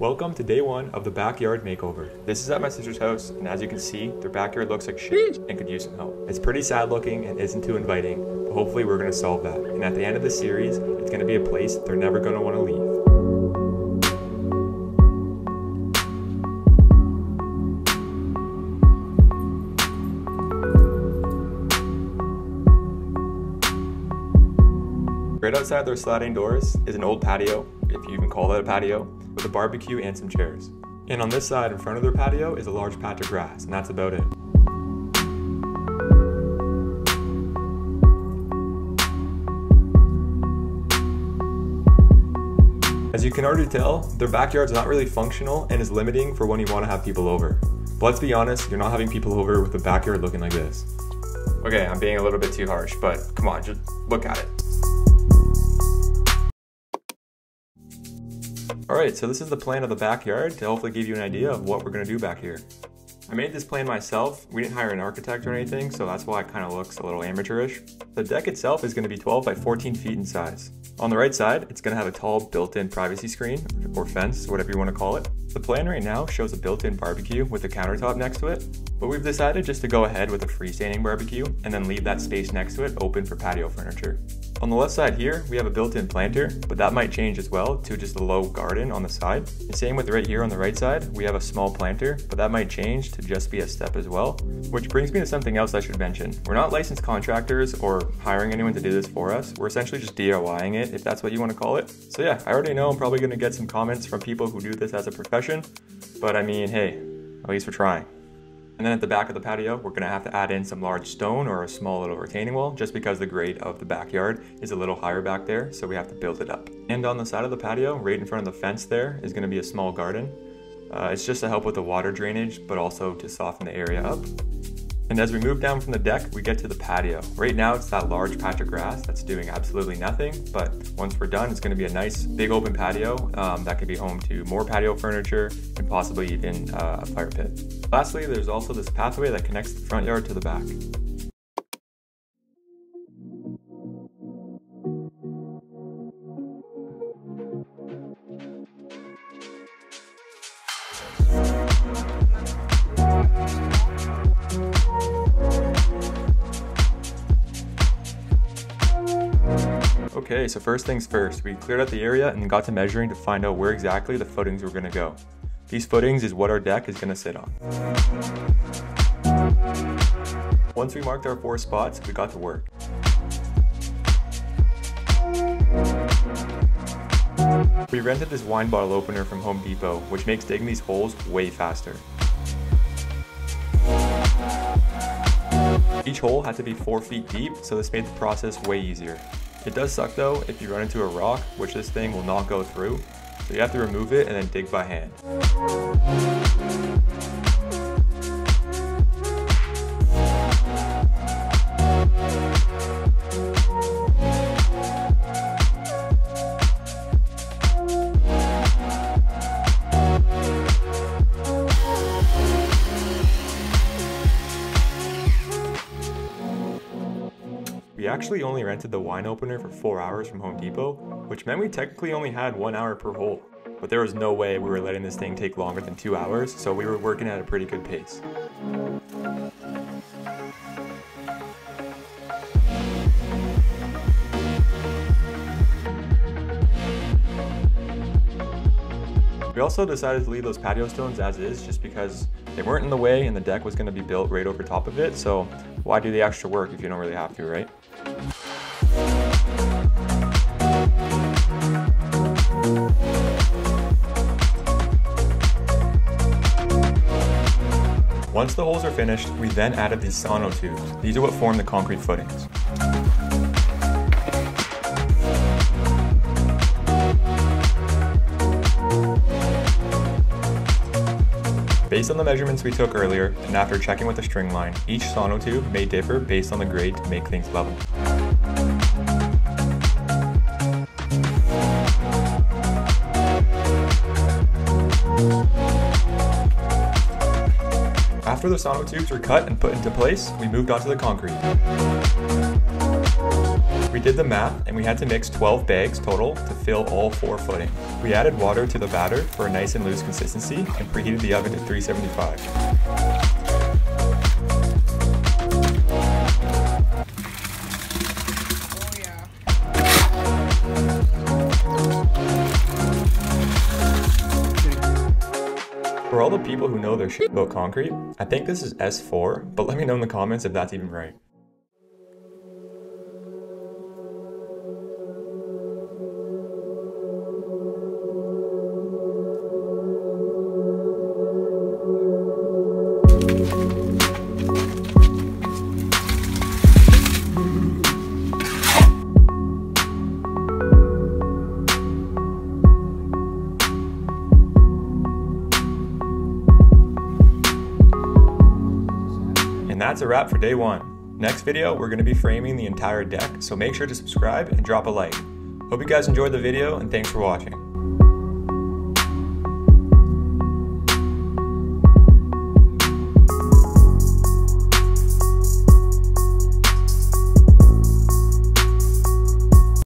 Welcome to day one of the backyard makeover. This is at my sister's house, and as you can see, their backyard looks like shit and could use some help. It's pretty sad looking and isn't too inviting, but hopefully we're gonna solve that. And at the end of the series, it's gonna be a place they're never gonna wanna leave. Right outside their sliding doors is an old patio, if you even call that a patio, with a barbecue and some chairs. And on this side in front of their patio is a large patch of grass, and that's about it. As you can already tell, their backyard's not really functional and is limiting for when you want to have people over. But let's be honest, you're not having people over with the backyard looking like this. Okay, I'm being a little bit too harsh, but come on, just look at it. Alright, so this is the plan of the backyard to hopefully give you an idea of what we're going to do back here. I made this plan myself. We didn't hire an architect or anything, so that's why it kind of looks a little amateurish. The deck itself is going to be 12 by 14 feet in size. On the right side, it's going to have a tall built-in privacy screen, or fence, whatever you want to call it. The plan right now shows a built-in barbecue with a countertop next to it, but we've decided just to go ahead with a freestanding barbecue and then leave that space next to it open for patio furniture. On the left side here, we have a built-in planter, but that might change as well to just a low garden on the side. And same with right here on the right side, we have a small planter, but that might change to just be a step as well. Which brings me to something else I should mention. We're not licensed contractors or hiring anyone to do this for us. We're essentially just DIYing it, if that's what you want to call it. So yeah, I already know I'm probably going to get some comments from people who do this as a profession, but I mean, hey, at least we're trying. And then at the back of the patio, we're going to have to add in some large stone or a small little retaining wall just because the grade of the backyard is a little higher back there, so we have to build it up. And on the side of the patio, right in front of the fence there, is going to be a small garden. It's just to help with the water drainage, but also to soften the area up. And as we move down from the deck, we get to the patio. Right now, it's that large patch of grass that's doing absolutely nothing, but once we're done, it's going to be a nice big open patio that could be home to more patio furniture and possibly even a fire pit. Lastly, there's also this pathway that connects the front yard to the back. Okay, so first things first, we cleared out the area and got to measuring to find out where exactly the footings were going to go. These footings is what our deck is going to sit on. Once we marked our 4 spots, we got to work. We rented this wine bottle opener from Home Depot, which makes digging these holes way faster. Each hole had to be 4 feet deep, so this made the process way easier. It does suck though if you run into a rock, which this thing will not go through, so you have to remove it and then dig by hand. We actually only rented the wine opener for 4 hours from Home Depot, which meant we technically only had 1 hour per hole. But there was no way we were letting this thing take longer than 2 hours, so we were working at a pretty good pace. We also decided to leave those patio stones as is just because they weren't in the way and the deck was going to be built right over top of it, so why do the extra work if you don't really have to, right? Once the holes are finished, we then added these sono tubes. These are what form the concrete footings. Based on the measurements we took earlier, and after checking with the string line, each sono tube may differ based on the grade to make things level. After the sono tubes were cut and put into place, we moved on to the concrete. We did the math and we had to mix 12 bags total to fill all 4 footings. We added water to the batter for a nice and loose consistency and preheated the oven to 375. For all the people who know their shit about concrete, I think this is S4, but let me know in the comments if that's even right. And that's a wrap for day one. Next video, we're going to be framing the entire deck, so make sure to subscribe and drop a like. Hope you guys enjoyed the video, and thanks for watching.